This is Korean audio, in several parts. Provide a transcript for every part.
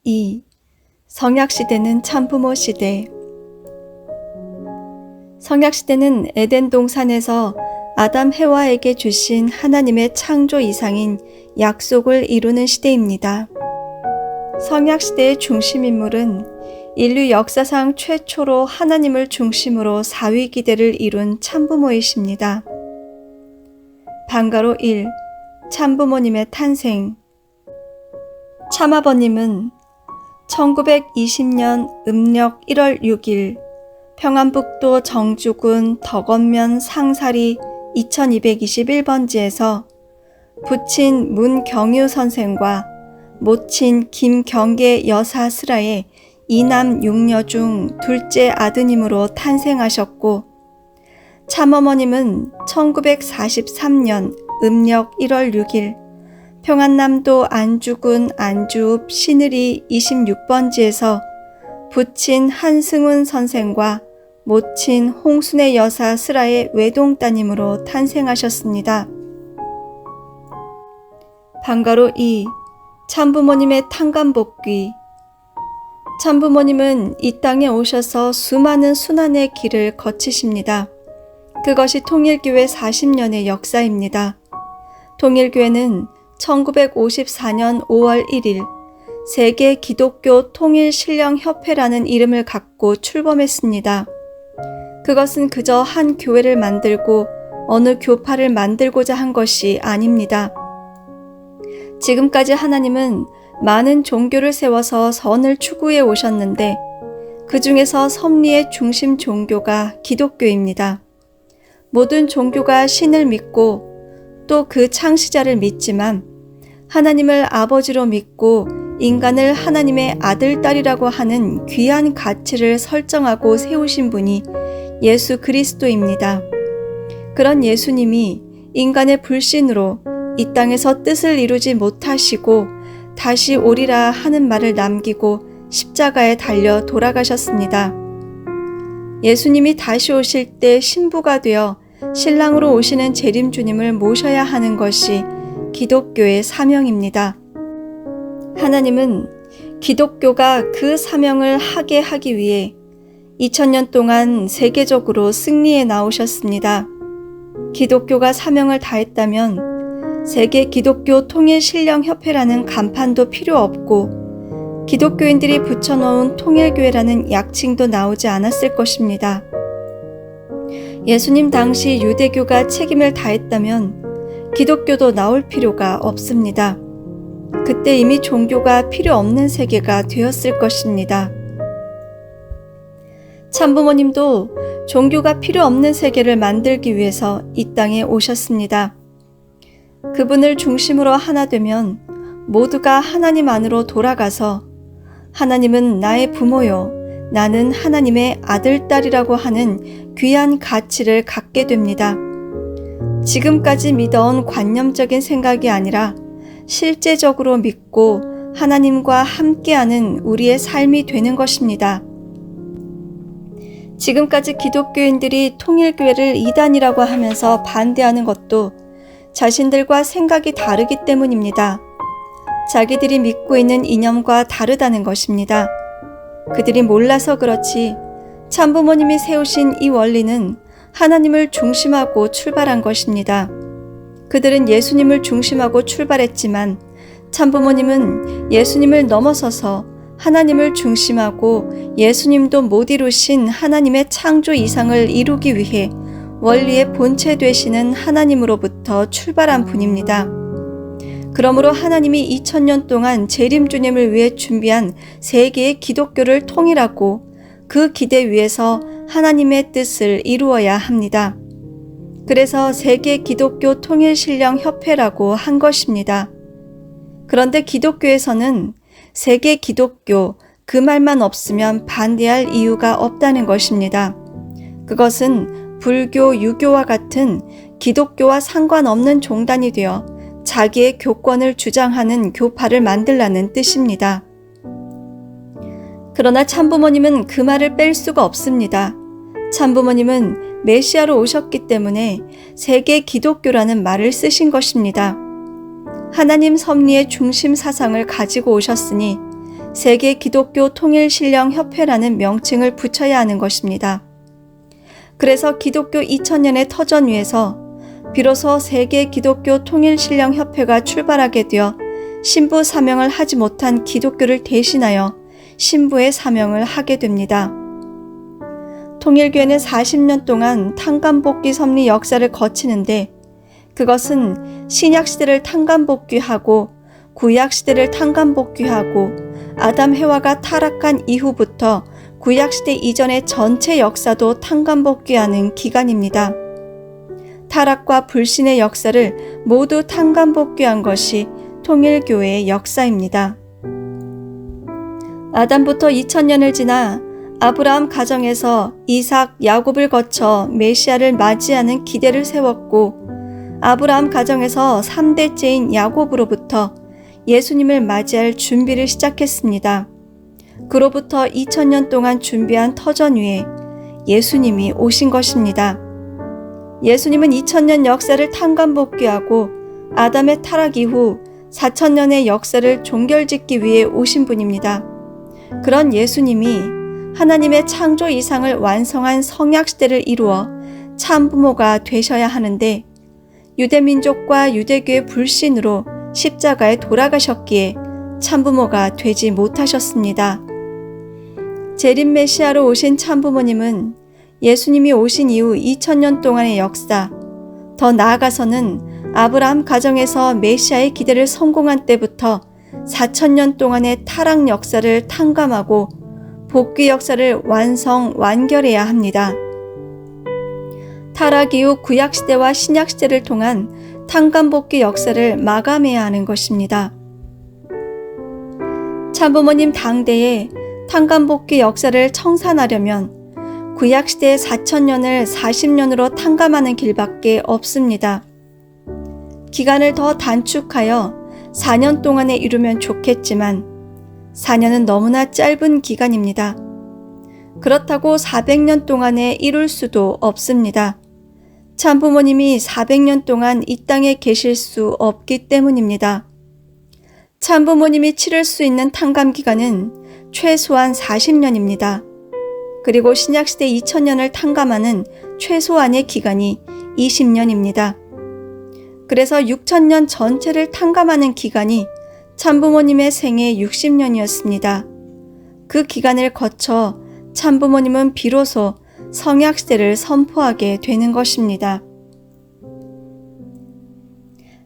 2. 성약시대는 참부모 시대. 성약시대는 에덴 동산에서 아담 해와에게 주신 하나님의 창조 이상인 약속을 이루는 시대입니다. 성약시대의 중심인물은 인류 역사상 최초로 하나님을 중심으로 사위기대를 이룬 참부모이십니다. 방가로 1. 참부모님의 탄생. 참아버님은 1920년 음력 1월 6일 평안북도 정주군 덕원면 상사리 2221번지에서 부친 문경유 선생과 모친 김경계 여사 슬하의 2남 6녀 중 둘째 아드님으로 탄생하셨고, 참어머님은 1943년 음력 1월 6일 평안남도 안주군 안주읍 시느리 26번지에서 부친 한승훈 선생과 모친 홍순의 여사 슬하의 외동따님으로 탄생하셨습니다. 방가로 2. 참부모님의 탄감복귀. 참부모님은 이 땅에 오셔서 수많은 순환의 길을 거치십니다. 그것이 통일교회 40년의 역사입니다. 통일교회는 1954년 5월 1일 세계 기독교 통일신령협회라는 이름을 갖고 출범했습니다. 그것은 그저 한 교회를 만들고 어느 교파를 만들고자 한 것이 아닙니다. 지금까지 하나님은 많은 종교를 세워서 선을 추구해 오셨는데 그 중에서 섭리의 중심 종교가 기독교입니다. 모든 종교가 신을 믿고 또 그 창시자를 믿지만 하나님을 아버지로 믿고 인간을 하나님의 아들, 딸이라고 하는 귀한 가치를 설정하고 세우신 분이 예수 그리스도입니다. 그런 예수님이 인간의 불신으로 이 땅에서 뜻을 이루지 못하시고 다시 오리라 하는 말을 남기고 십자가에 달려 돌아가셨습니다. 예수님이 다시 오실 때 신부가 되어 신랑으로 오시는 재림주님을 모셔야 하는 것이 기독교의 사명입니다. 하나님은 기독교가 그 사명을 하게 하기 위해 2000년 동안 세계적으로 승리해 나오셨습니다. 기독교가 사명을 다했다면 세계 기독교 통일신령협회라는 간판도 필요 없고 기독교인들이 붙여놓은 통일교회라는 약칭도 나오지 않았을 것입니다. 예수님 당시 유대교가 책임을 다했다면 기독교도 나올 필요가 없습니다. 그때 이미 종교가 필요 없는 세계가 되었을 것입니다. 참부모님도 종교가 필요 없는 세계를 만들기 위해서 이 땅에 오셨습니다. 그분을 중심으로 하나 되면 모두가 하나님 안으로 돌아가서 하나님은 나의 부모요, 나는 하나님의 아들, 딸이라고 하는 귀한 가치를 갖게 됩니다. 지금까지 믿어온 관념적인 생각이 아니라 실제적으로 믿고 하나님과 함께하는 우리의 삶이 되는 것입니다. 지금까지 기독교인들이 통일교회를 이단이라고 하면서 반대하는 것도 자신들과 생각이 다르기 때문입니다. 자기들이 믿고 있는 이념과 다르다는 것입니다. 그들이 몰라서 그렇지 참부모님이 세우신 이 원리는 하나님을 중심하고 출발한 것입니다. 그들은 예수님을 중심하고 출발했지만 참부모님은 예수님을 넘어서서 하나님을 중심하고 예수님도 못 이루신 하나님의 창조 이상을 이루기 위해 원리의 본체 되시는 하나님으로부터 출발한 분입니다. 그러므로 하나님이 2000년 동안 재림주님을 위해 준비한 세계의 기독교를 통일하고 그 기대 위에서 하나님의 뜻을 이루어야 합니다. 그래서 세계 기독교 통일신령협회라고 한 것입니다. 그런데 기독교에서는 세계 기독교 그 말만 없으면 반대할 이유가 없다는 것입니다. 그것은 불교, 유교와 같은 기독교와 상관없는 종단이 되어 자기의 교권을 주장하는 교파를 만들라는 뜻입니다. 그러나 참부모님은 그 말을 뺄 수가 없습니다. 참부모님은 메시아로 오셨기 때문에 세계 기독교라는 말을 쓰신 것입니다. 하나님 섭리의 중심 사상을 가지고 오셨으니 세계 기독교 통일신령협회라는 명칭을 붙여야 하는 것입니다. 그래서 기독교 2000년의 터전 위에서 비로소 세계 기독교 통일신령협회가 출발하게 되어 신부 사명을 하지 못한 기독교를 대신하여 신부의 사명을 하게 됩니다. 통일교회는 40년 동안 탕감복귀 섭리 역사를 거치는데 그것은 신약시대를 탕감복귀하고 구약시대를 탕감복귀하고 아담 해와가 타락한 이후부터 구약시대 이전의 전체 역사도 탕감복귀하는 기간입니다. 타락과 불신의 역사를 모두 탕감복귀한 것이 통일교회의 역사입니다. 아담부터 2000년을 지나 아브라함 가정에서 이삭, 야곱을 거쳐 메시아를 맞이하는 기대를 세웠고 아브라함 가정에서 3대째인 야곱으로부터 예수님을 맞이할 준비를 시작했습니다. 그로부터 2000년 동안 준비한 터전 위에 예수님이 오신 것입니다. 예수님은 2000년 역사를 탕감복귀하고 아담의 타락 이후 4000년의 역사를 종결짓기 위해 오신 분입니다. 그런 예수님이 하나님의 창조 이상을 완성한 성약시대를 이루어 참부모가 되셔야 하는데 유대민족과 유대교의 불신으로 십자가에 돌아가셨기에 참부모가 되지 못하셨습니다. 재림 메시아로 오신 참부모님은 예수님이 오신 이후 2000년 동안의 역사, 더 나아가서는 아브라함 가정에서 메시아의 기대를 성공한 때부터 4000년 동안의 타락 역사를 탕감하고 복귀 역사를 완결해야 합니다. 타락 이후 구약시대와 신약시대를 통한 탕감복귀 역사를 마감해야 하는 것입니다. 참부모님 당대에 탕감복귀 역사를 청산하려면 구약시대의 4000년을 40년으로 탕감하는 길밖에 없습니다. 기간을 더 단축하여 4년 동안에 이루면 좋겠지만 4년은 너무나 짧은 기간입니다. 그렇다고 400년 동안에 이룰 수도 없습니다. 참부모님이 400년 동안 이 땅에 계실 수 없기 때문입니다. 참부모님이 치를 수 있는 탕감 기간은 최소한 40년입니다. 그리고 신약시대 2000년을 탕감하는 최소한의 기간이 20년입니다. 그래서 6000년 전체를 탕감하는 기간이 참부모님의 생애 60년이었습니다. 그 기간을 거쳐 참부모님은 비로소 성약시대를 선포하게 되는 것입니다.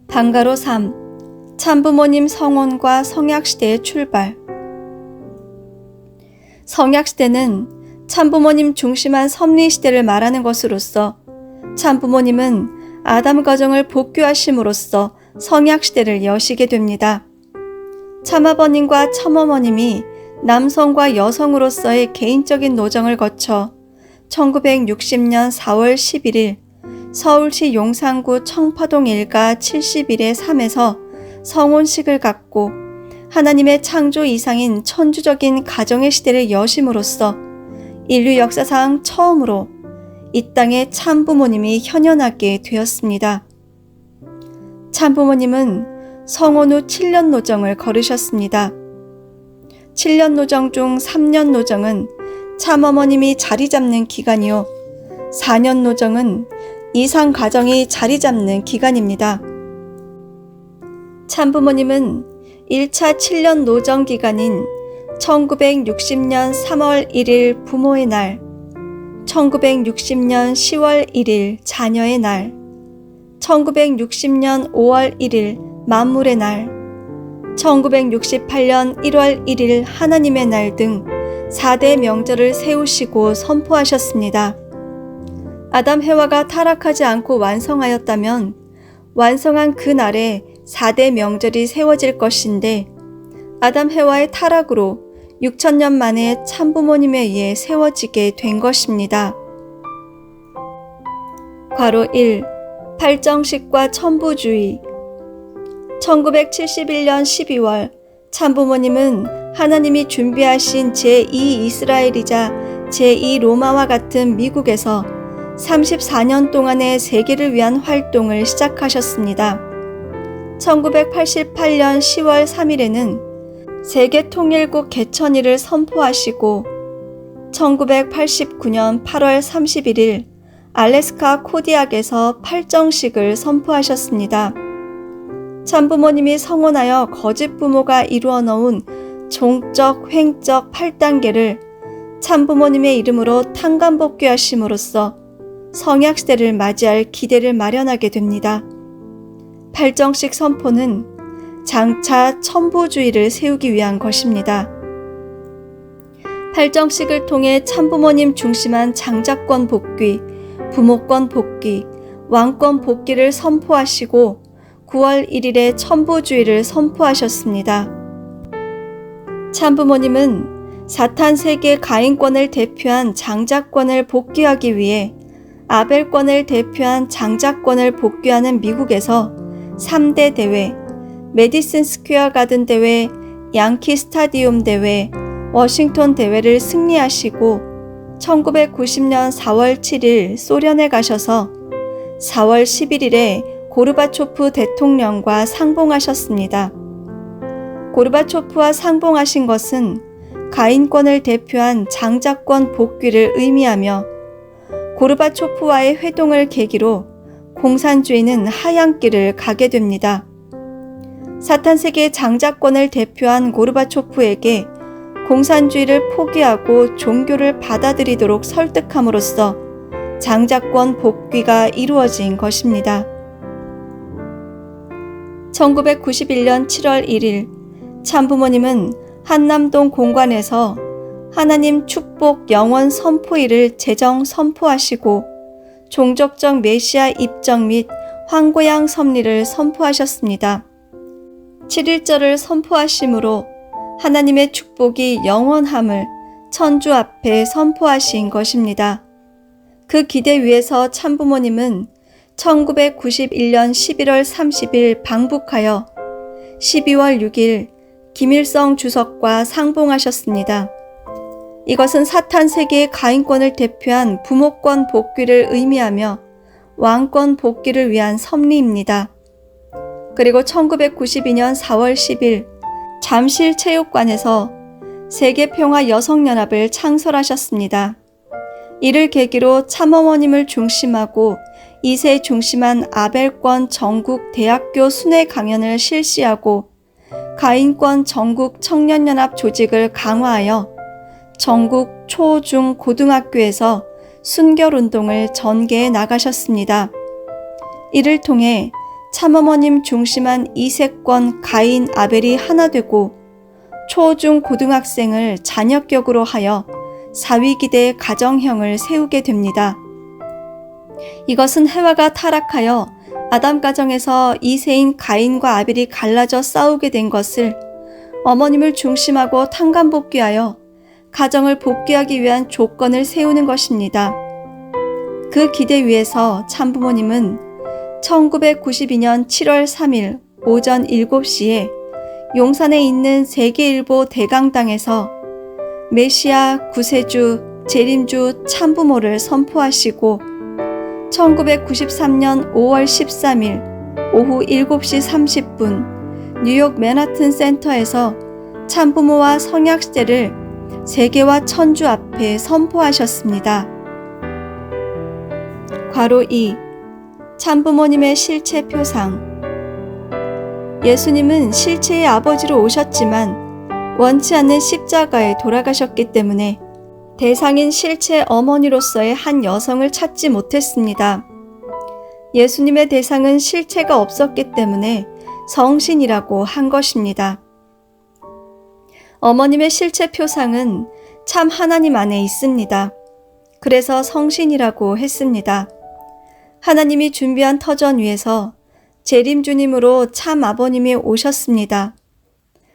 방가로 3. 참부모님 성혼과 성약시대의 출발. 성약시대는 참부모님 중심한 섭리시대를 말하는 것으로서 참부모님은 아담 가정을 복귀하심으로써 성약시대를 여시게 됩니다. 참아버님과 참어머님이 남성과 여성으로서의 개인적인 노정을 거쳐 1960년 4월 11일 서울시 용산구 청파동 일가 71의 3에서 성혼식을 갖고 하나님의 창조 이상인 천주적인 가정의 시대를 여심으로써 인류 역사상 처음으로 이 땅에 참부모님이 현현하게 되었습니다. 참부모님은 성혼 후 7년 노정을 걸으셨습니다. 7년 노정 중 3년 노정은 참어머님이 자리 잡는 기간이요 4년 노정은 이상 가정이 자리 잡는 기간입니다. 참부모님은 1차 7년 노정 기간인 1960년 3월 1일 부모의 날, 1960년 10월 1일 자녀의 날, 1960년 5월 1일 만물의 날, 1968년 1월 1일 하나님의 날 등 4대 명절을 세우시고 선포하셨습니다. 아담 해와가 타락하지 않고 완성하였다면 완성한 그 날에 4대 명절이 세워질 것인데 아담 해와의 타락으로 6000년 만에 참부모님에 의해 세워지게 된 것입니다. 괄호 1. 팔정식과 천부주의. 1971년 12월 참부모님은 하나님이 준비하신 제2 이스라엘이자 제2 로마와 같은 미국에서 34년 동안의 세계를 위한 활동을 시작하셨습니다. 1988년 10월 3일에는 세계통일국 개천일을 선포하시고 1989년 8월 31일 알래스카 코디악에서 팔정식을 선포하셨습니다. 참부모님이 성혼하여 거짓 부모가 이루어 놓은 종적, 횡적 8단계를 참부모님의 이름으로 탕감복귀하심으로써 성약시대를 맞이할 기대를 마련하게 됩니다. 팔정식 선포는 장차 천부주의를 세우기 위한 것입니다. 팔정식을 통해 참부모님 중심한 장자권 복귀, 부모권 복귀, 왕권 복귀를 선포하시고 9월 1일에 천부주의를 선포하셨습니다. 참부모님은 사탄 세계 가인권을 대표한 장자권을 복귀하기 위해 아벨권을 대표한 장자권을 복귀하는 미국에서 3대 대회, 메디슨 스퀘어 가든 대회, 양키 스타디움 대회, 워싱턴 대회를 승리하시고 1990년 4월 7일 소련에 가셔서 4월 11일에 고르바초프 대통령과 상봉하셨습니다. 고르바초프와 상봉하신 것은 가인권을 대표한 장자권 복귀를 의미하며 고르바초프와의 회동을 계기로 공산주의는 하향길을 가게 됩니다. 사탄 세계 장자권을 대표한 고르바초프에게 공산주의를 포기하고 종교를 받아들이도록 설득함으로써 장자권 복귀가 이루어진 것입니다. 1991년 7월 1일 참부모님은 한남동 공관에서 하나님 축복 영원 선포일을 제정 선포하시고 종족적 메시아 입정 및 황고양 섭리를 선포하셨습니다. 7일절을 선포하심으로 하나님의 축복이 영원함을 천주 앞에 선포하신 것입니다. 그 기대 위에서 참부모님은 1991년 11월 30일 방북하여 12월 6일 김일성 주석과 상봉하셨습니다. 이것은 사탄 세계의 가인권을 대표한 부모권 복귀를 의미하며 왕권 복귀를 위한 섭리입니다. 그리고 1992년 4월 10일 잠실체육관에서 세계평화 여성연합을 창설하셨습니다. 이를 계기로 참어머님을 중심하고 2세 중심한 아벨권 전국 대학교 순회 강연을 실시하고 가인권 전국 청년연합 조직을 강화하여 전국 초, 중, 고등학교에서 순결운동을 전개해 나가셨습니다. 이를 통해 참어머님 중심한 2세권 가인 아벨이 하나 되고 초, 중, 고등학생을 잔역격으로 하여 사위기대 가정형을 세우게 됩니다. 이것은 해와가 타락하여 아담 가정에서 2세인 가인과 아벨이 갈라져 싸우게 된 것을 어머님을 중심하고 탕감복귀하여 가정을 복귀하기 위한 조건을 세우는 것입니다. 그 기대 위에서 참부모님은 1992년 7월 3일 오전 7시에 용산에 있는 세계일보 대강당에서 메시아, 구세주, 재림주, 참부모를 선포하시고 1993년 5월 13일 오후 7시 30분 뉴욕 맨하튼 센터에서 참부모와 성약시대를 세계와 천주 앞에 선포하셨습니다. 괄호 2. 참부모님의 실체 표상. 예수님은 실체의 아버지로 오셨지만 원치 않는 십자가에 돌아가셨기 때문에 대상인 실체 어머니로서의 한 여성을 찾지 못했습니다. 예수님의 대상은 실체가 없었기 때문에 성신이라고 한 것입니다. 어머님의 실체 표상은 참 하나님 안에 있습니다. 그래서 성신이라고 했습니다. 하나님이 준비한 터전 위에서 재림주님으로 참 아버님이 오셨습니다.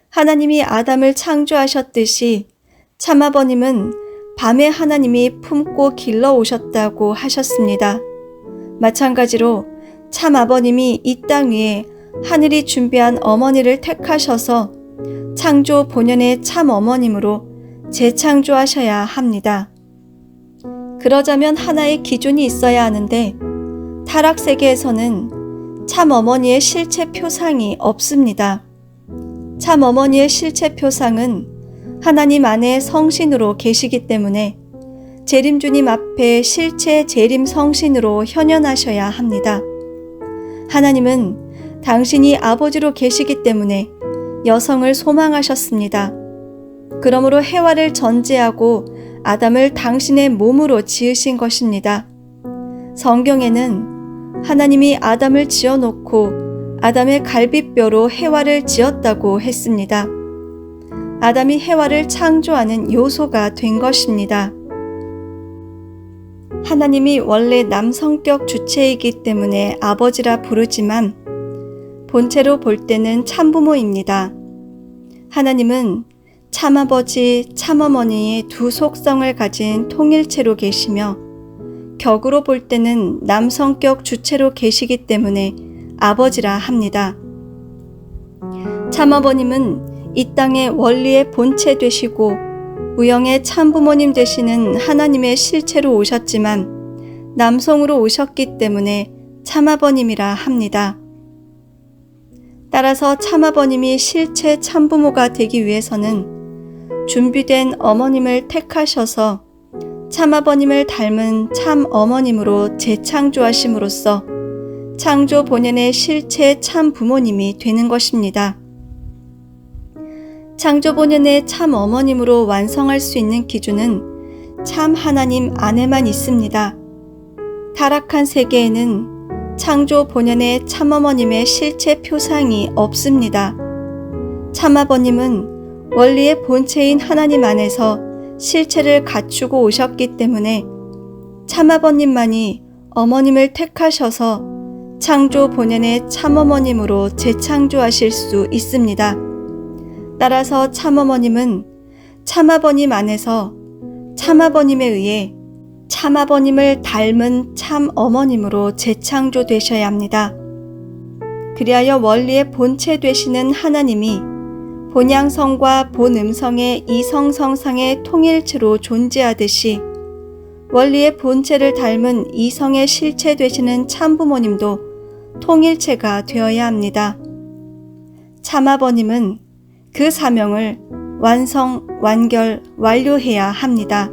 하나님이 아담을 창조하셨듯이 참 아버님은 밤에 하나님이 품고 길러 오셨다고 하셨습니다. 마찬가지로 참 아버님이 이 땅 위에 하늘이 준비한 어머니를 택하셔서 창조 본연의 참 어머님으로 재창조하셔야 합니다. 그러자면 하나의 기준이 있어야 하는데 타락 세계에서는 참 어머니의 실체 표상이 없습니다. 참 어머니의 실체 표상은 하나님 안에 성신으로 계시기 때문에 재림주님 앞에 실체 재림 성신으로 현현하셔야 합니다. 하나님은 당신이 아버지로 계시기 때문에 여성을 소망하셨습니다. 그러므로 해와를 전제하고 아담을 당신의 몸으로 지으신 것입니다. 성경에는 하나님이 아담을 지어놓고 아담의 갈비뼈로 해와를 지었다고 했습니다. 아담이 해와를 창조하는 요소가 된 것입니다. 하나님이 원래 남성격 주체이기 때문에 아버지라 부르지만 본체로 볼 때는 참부모입니다. 하나님은 참아버지, 참어머니의 두 속성을 가진 통일체로 계시며 격으로 볼 때는 남성격 주체로 계시기 때문에 아버지라 합니다. 참아버님은 이 땅의 원리의 본체 되시고 우영의 참부모님 되시는 하나님의 실체로 오셨지만 남성으로 오셨기 때문에 참아버님이라 합니다. 따라서 참아버님이 실체 참부모가 되기 위해서는 준비된 어머님을 택하셔서 참아버님을 닮은 참 어머님으로 재창조하심으로써 창조 본연의 실체 참 부모님이 되는 것입니다. 창조 본연의 참 어머님으로 완성할 수 있는 기준은 참 하나님 안에만 있습니다. 타락한 세계에는 창조 본연의 참어머님의 실체 표상이 없습니다. 참아버님은 원리의 본체인 하나님 안에서 실체를 갖추고 오셨기 때문에 참아버님만이 어머님을 택하셔서 창조 본연의 참어머님으로 재창조하실 수 있습니다. 따라서 참어머님은 참아버님 안에서 참아버님에 의해 참아버님을 닮은 참어머님으로 재창조되셔야 합니다. 그리하여 원리의 본체 되시는 하나님이 본양성과 본음성의 이성성상의 통일체로 존재하듯이 원리의 본체를 닮은 이성의 실체 되시는 참부모님도 통일체가 되어야 합니다. 참아버님은 그 사명을 완성, 완결, 완료해야 합니다.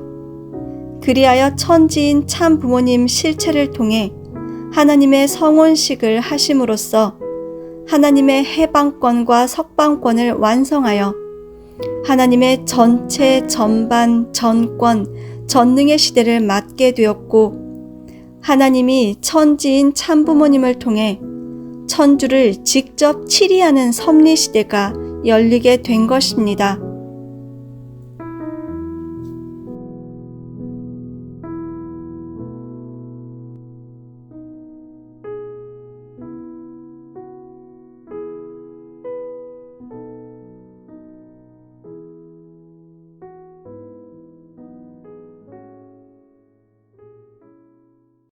그리하여 천지인 참부모님 실체를 통해 하나님의 성혼식을 하심으로써 하나님의 해방권과 석방권을 완성하여 하나님의 전체, 전반, 전권, 전능의 시대를 맞게 되었고 하나님이 천지인 참부모님을 통해 천주를 직접 치리하는 섭리시대가 열리게 된 것입니다.